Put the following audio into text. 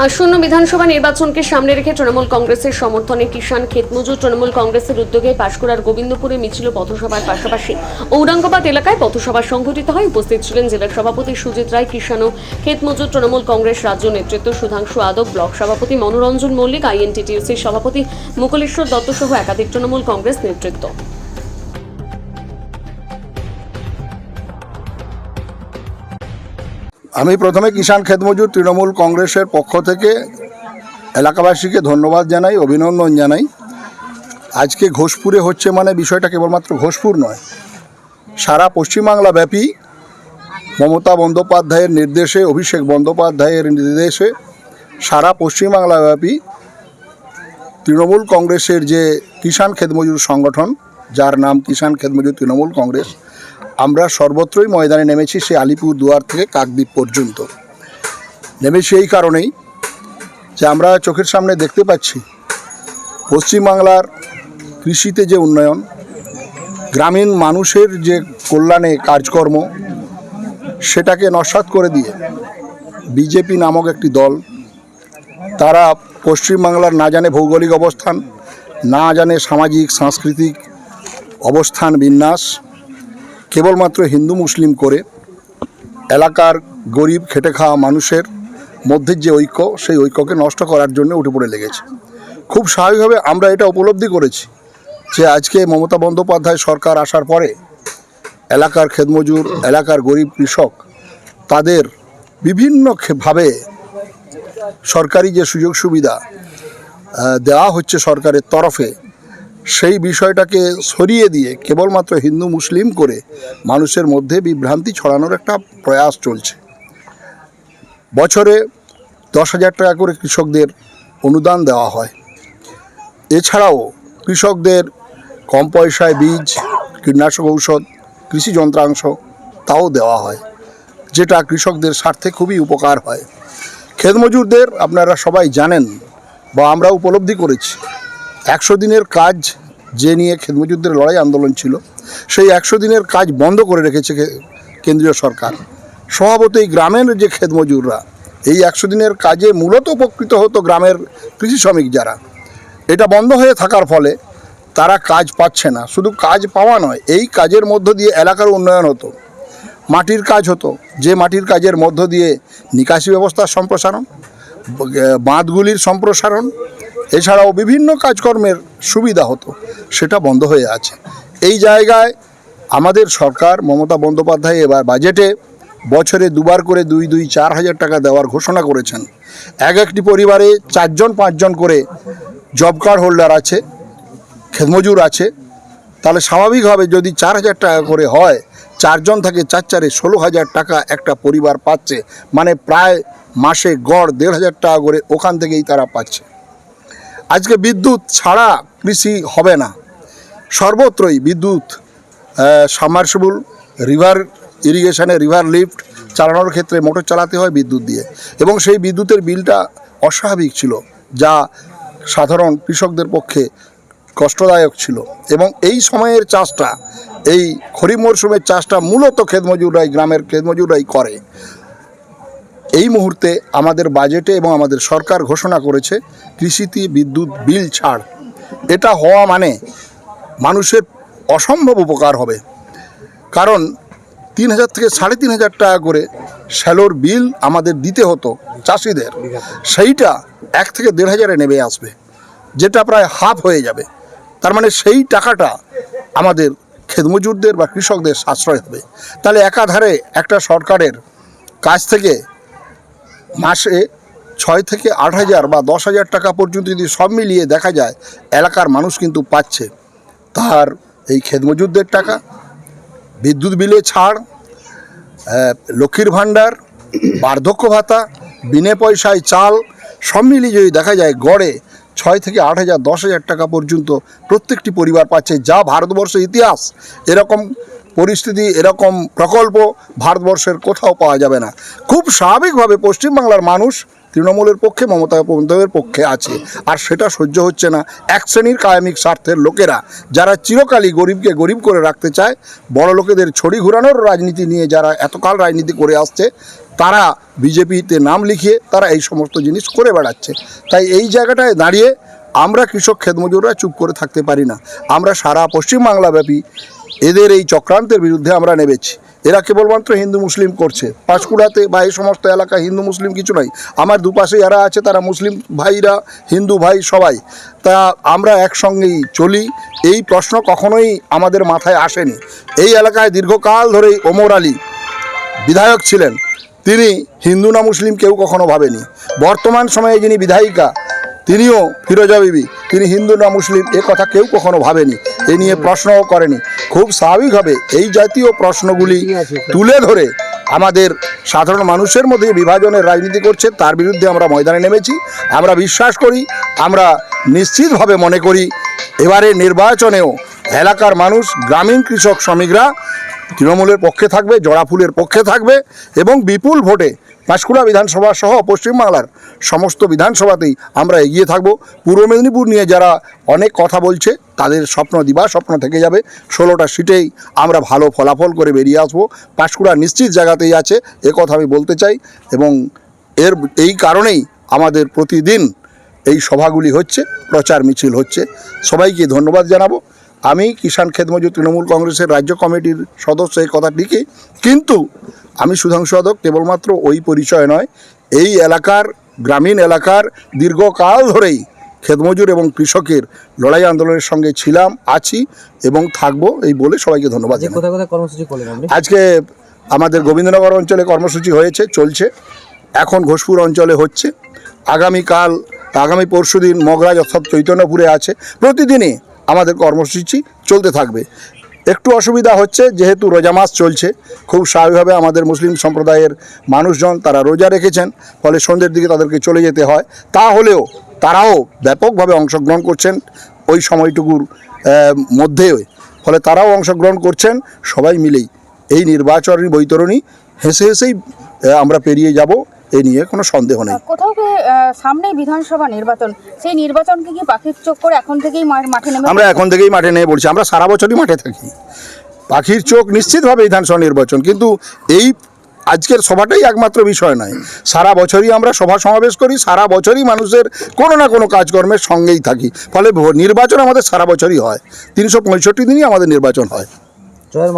আসন্ন বিধানসভা নির্বাচনকে সামনে রেখে তৃণমূল কংগ্রেসের সমর্থনে কিষাণ ক্ষেতমজুর তৃণমূল কংগ্রেসের উদ্যোগে পাঁশকুড়ার গোবিন্দপুরে মিছিল পথসভার পাশাপাশি ঔরঙ্গাবাদ এলাকায় পথসভা সংঘটিত হয়। উপস্থিত ছিলেন জেলার সভাপতি সুজিত রায়, কিষাণ ও ক্ষেতমজুর তৃণমূল কংগ্রেস রাজ্য নেতৃত্ব সুধাংশু আদক, ব্লক সভাপতি মনোরঞ্জন মল্লিক, আইএনটিটিউসির সভাপতি মুকুলেশ্বর দত্ত সহ একাধিক তৃণমূল কংগ্রেস নেতৃত্ব। আমি প্রথমে কিষাণ ক্ষেতমজুর তৃণমূল কংগ্রেসের পক্ষ থেকে এলাকাবাসীকে ধন্যবাদ জানাই, অভিনন্দন জানাই। আজকে ঘোষপুরে হচ্ছে মানে বিষয়টা কেবলমাত্র ঘোষপুর নয়, সারা পশ্চিমবাংলা ব্যাপী মমতা বন্দ্যোপাধ্যায়ের নির্দেশে, অভিষেক বন্দ্যোপাধ্যায়ের নির্দেশে সারা পশ্চিমবাংলা ব্যাপী তৃণমূল কংগ্রেসের যে কিষাণ ক্ষেতমজুর সংগঠন, যার নাম কিষাণ ক্ষেতমজুর তৃণমূল কংগ্রেস, আমরা সর্বত্রই ময়দানে নেমেছি। সে আলিপুর দুয়ার থেকে কাকদ্বীপ পর্যন্ত নেমেছি এই কারণেই যে আমরা চোখের সামনে দেখতে পাচ্ছি পশ্চিমবাংলার কৃষিতে যে উন্নয়ন, গ্রামীণ মানুষের যে কল্যাণে কাজকর্ম, সেটাকে নস্যাৎ করে দিয়ে বিজেপি নামক একটি দল, তারা পশ্চিমবাংলার না জানে ভৌগোলিক অবস্থান, না জানে সামাজিক সাংস্কৃতিক অবস্থান বিন্যাস, কেবলমাত্র হিন্দু মুসলিম করে এলাকার গরিব খেটে খাওয়া মানুষের মধ্যে যে ঐক্য, সেই ঐক্যকে নষ্ট করার জন্য উঠে পড়ে লেগেছে। খুব স্বাভাবিকভাবে আমরা এটা উপলব্ধি করেছি যে আজকে মমতা বন্দ্যোপাধ্যায় সরকার আসার পরে এলাকার ক্ষেতমজুর, এলাকার গরিব কৃষক, তাদের বিভিন্নভাবে সরকারি যে সুযোগ সুবিধা দেওয়া হচ্ছে সরকারের তরফে, সেই বিষয়টাকে সরিয়ে দিয়ে কেবলমাত্র হিন্দু মুসলিম করে মানুষের মধ্যে বিভ্রান্তি ছড়ানোর একটা প্রয়াস চলছে। বছরে 10,000 টাকা করে কৃষকদের অনুদান দেওয়া হয়। এছাড়াও কৃষকদের কম পয়সায় বীজ, কীটনাশক ঔষধ, কৃষি যন্ত্রাংশ তাও দেওয়া হয়, যেটা কৃষকদের স্বার্থে খুবই উপকার হয়। ক্ষেতমজুরদের আপনারা সবাই জানেন বা আমরা উপলব্ধি করেছি, 100 দিনের কাজ যে নিয়ে ক্ষেতমজুরদের লড়াই আন্দোলন ছিল, সেই 100 দিনের কাজ বন্ধ করে রেখেছে কেন্দ্রীয় সরকার। স্বভাবতই গ্রামের যে ক্ষেতমজুররা এই 100 দিনের কাজে মূলত উপকৃত হতো গ্রামের কৃষি শ্রমিক যারা। এটা বন্ধ হয়ে থাকার ফলে তারা কাজ পাচ্ছে না। শুধু কাজ পাওয়া নয়, এই কাজের মধ্য দিয়ে এলাকার উন্নয়ন হতো, মাটির কাজ হতো, যে মাটির কাজের মধ্য দিয়ে নিকাশি ব্যবস্থার সম্প্রসারণ, বাঁধগুলির সম্প্রসারণ, এছাড়াও বিভিন্ন কাজকর্মের সুবিধা হতো, সেটা বন্ধ হয়ে আছে। এই জায়গায় আমাদের সরকার মমতা বন্দ্যোপাধ্যায় এবার বাজেটে বছরে 2বার করে 4,000 টাকা দেওয়ার ঘোষণা করেছেন। একটি পরিবারে 4-5জন করে জব কার্ড হোল্ডার আছে, ক্ষেতমজুর আছে, তাহলে স্বাভাবিকভাবে যদি 4,000 টাকা করে হয়, 4 জন থাকে 4-4-এ 16,000 টাকা একটা পরিবার পাচ্ছে, মানে প্রায় মাসে গড় 1,500 টাকা করে ওখান থেকেই তারা পাচ্ছে। আজকে বিদ্যুৎ ছাড়া কৃষি হবে না, সর্বত্রই বিদ্যুৎ, সাবমার্সিবল, রিভার ইরিগেশনে রিভার লিফট চালানোর ক্ষেত্রে মোটর চালাতে হয় বিদ্যুৎ দিয়ে, এবং সেই বিদ্যুতের বিলটা অস্বাভাবিক ছিল, যা সাধারণ কৃষকদের পক্ষে কষ্টদায়ক ছিল। এবং এই সময়ের চাষটা, এই খরিফ মরশুমের চাষটা মূলত ক্ষেতমজুররাই, গ্রামের ক্ষেতমজুররাই করে। এই মুহূর্তে আমাদের বাজেটে এবং আমাদের সরকার ঘোষণা করেছে কৃষিতে বিদ্যুৎ বিল ছাড়। এটা হওয়া মানে মানুষের অসম্ভব উপকার হবে, কারণ 3,000 থেকে 3,500 টাকা করে শ্যালোর বিল আমাদের দিতে হতো চাষিদের, সেইটা 1 থেকে 1,500-এ নেমে আসবে, যেটা প্রায় হাফ হয়ে যাবে। তার মানে সেই টাকাটা আমাদের ক্ষেতমজুরদের বা কৃষকদের সাশ্রয় হবে। তাহলে একাধারে একটা সরকারের কাছ থেকে মাসে 6 থেকে 8,000 বা 10,000 টাকা পর্যন্ত যদি সব মিলিয়ে দেখা যায়, এলাকার মানুষ কিন্তু পাচ্ছে তার এই ক্ষেতমজুরদের টাকা, বিদ্যুৎ বিলে ছাড়, লক্ষ্মীর ভাণ্ডার, বার্ধক্য ভাতা, বিনে পয়সায় চাল, সব মিলিয়ে যদি দেখা যায় গড়ে 6 থেকে 8,000, 10,000 টাকা পর্যন্ত প্রত্যেকটি পরিবার পাচ্ছে, যা ভারতবর্ষের ইতিহাস এরকম পরিস্থিতি, এরকম প্রকল্প ভারতবর্ষের কোথাও পাওয়া যাবে না। খুব স্বাভাবিকভাবে পশ্চিমবাংলার মানুষ তৃণমূলের পক্ষে, মমতা বন্দ্যোপাধ্যায়ের পক্ষে আছে। আর সেটা সহ্য হচ্ছে না এক শ্রেণীর কায়ামিক স্বার্থের লোকেরা, যারা চিরকালই গরিবকে গরিব করে রাখতে চায়, বড় লোকেদের ছড়ি ঘুরানোর রাজনীতি নিয়ে যারা এতকাল রাজনীতি করে আসছে, তারা বিজেপিতে নাম লিখিয়ে তারা এই সমস্ত জিনিস করে বেড়াচ্ছে। তাই এই জায়গাটায় দাঁড়িয়ে আমরা কৃষক ক্ষেতমজুররা চুপ করে থাকতে পারি না। আমরা সারা পশ্চিমবাংলাব্যাপী এদের এই চক্রান্তের বিরুদ্ধে আমরা নেমেছি। এরা কেবলমাত্র হিন্দু মুসলিম করছে। পাঁশকুড়াতে বা এই সমস্ত এলাকা হিন্দু মুসলিম কিছু নয়। আমার দুপাশে যারা আছে তারা মুসলিম ভাইরা, হিন্দু ভাই সবাই। তা আমরা একসঙ্গেই চলি। এই প্রশ্ন কখনোই আমাদের মাথায় আসেনি। এই এলাকায় দীর্ঘকাল ধরেই ওমর আলী বিধায়ক ছিলেন, তিনি হিন্দু না মুসলিম কেউ কখনো ভাবেনি। বর্তমান সময়ে যিনি বিধায়িকা, তিনিও ফিরোজা বিবি, তিনি হিন্দু না মুসলিম এ কথা কেউ কখনো ভাবেনি, এ নিয়ে প্রশ্নও করেনি। খুব স্বাভাবিকভাবে এই জাতীয় প্রশ্নগুলি তুলে ধরে আমাদের সাধারণ মানুষের মধ্যে বিভাজনের রাজনীতি করছে, তার বিরুদ্ধে আমরা ময়দানে নেমেছি। আমরা বিশ্বাস করি, আমরা নিশ্চিতভাবে মনে করি এবারে নির্বাচনেও এলাকার মানুষ, গ্রামীণ কৃষক শ্রমিকরা তৃণমূলের পক্ষে থাকবে, জোড়াফুলের পক্ষে থাকবে এবং বিপুল ভোটে পাঁশকুড়া বিধানসভা সহ পশ্চিমবাংলার সমস্ত বিধানসভাতেই আমরা এগিয়ে থাকব। পূর্ব মেদিনীপুর নিয়ে যারা অনেক কথা বলছে তাদের স্বপ্ন দিবা স্বপ্ন থেকে যাবে। 16টা সিটেই আমরা ভালো ফলাফল করে বেরিয়ে আসবো। পাঁশকুড়া নিশ্চিত জায়গাতেই আছে, কথা আমি বলতে চাই। এবং এই কারণেই আমাদের প্রতিদিন এই সভাগুলি হচ্ছে, প্রচার মিছিল হচ্ছে। সবাইকে ধন্যবাদ জানাবো। আমি কিষাণ ক্ষেতমজুর তৃণমূল কংগ্রেসের রাজ্য কমিটির সদস্য, এই কথা ঠিকই, কিন্তু আমি সুধাংশু যাদব কেবলমাত্র ওই পরিচয় নয়, এই এলাকার, গ্রামীণ এলাকার দীর্ঘকাল ধরেই ক্ষেতমজুর এবং কৃষকের লড়াই আন্দোলনের সঙ্গে ছিলাম, আছি এবং থাকবো। এই বলে সবাইকে ধন্যবাদ জানাই। কোথায় কোথায় কর্মসূচি করলেন আপনি? আজকে আমাদের গোবিন্দনগর অঞ্চলে কর্মসূচি হয়েছে, চলছে। এখন ঘোষপুর অঞ্চলে হচ্ছে। আগামী পরশুদিন মগরাজ অর্থাৎ চৈতন্যপুরে আছে। প্রতিদিনই আমাদের কর্মসূচি চলতে থাকবে। একটু অসুবিধা হচ্ছে যেহেতু রোজা মাস চলছে, খুব স্বাভাবিকভাবে আমাদের মুসলিম সম্প্রদায়ের মানুষজন তারা রোজা রেখেছেন, ফলে সন্ধ্যের দিকে তাদেরকে চলে যেতে হয়। তাহলেও তারাও ব্যাপকভাবে অংশগ্রহণ করছেন ওই সময়টুকুর মধ্যে, ফলে তারাও অংশগ্রহণ করছেন। সবাই মিলেই এই নির্বাচনী বৈতরণী হেসে হেসেই আমরা পেরিয়ে যাব, এ নিয়ে কোনো সন্দেহ নেই। কোথাও কি সামনেই বিধানসভা নির্বাচন, সেই নির্বাচনকে কি পাখির চোখ করে এখন থেকেই মাঠে নেমে? আমরা এখন থেকেই মাঠে নেমে পড়ছি। আমরা সারা বছরই মাঠে থাকি। পাখির চোখ নিশ্চিতভাবে বিধানসভা নির্বাচন, কিন্তু এই আজকের সভাটাই একমাত্র বিষয় নয়। সারা বছরই আমরা সভা সমাবেশ করি, সারা বছরই মানুষের কোনো না কোনো কাজকর্মের সঙ্গেই থাকি। ফলে নির্বাচন আমাদের সারা বছরই হয়, 365 দিনই আমাদের নির্বাচন হয়। জয়ের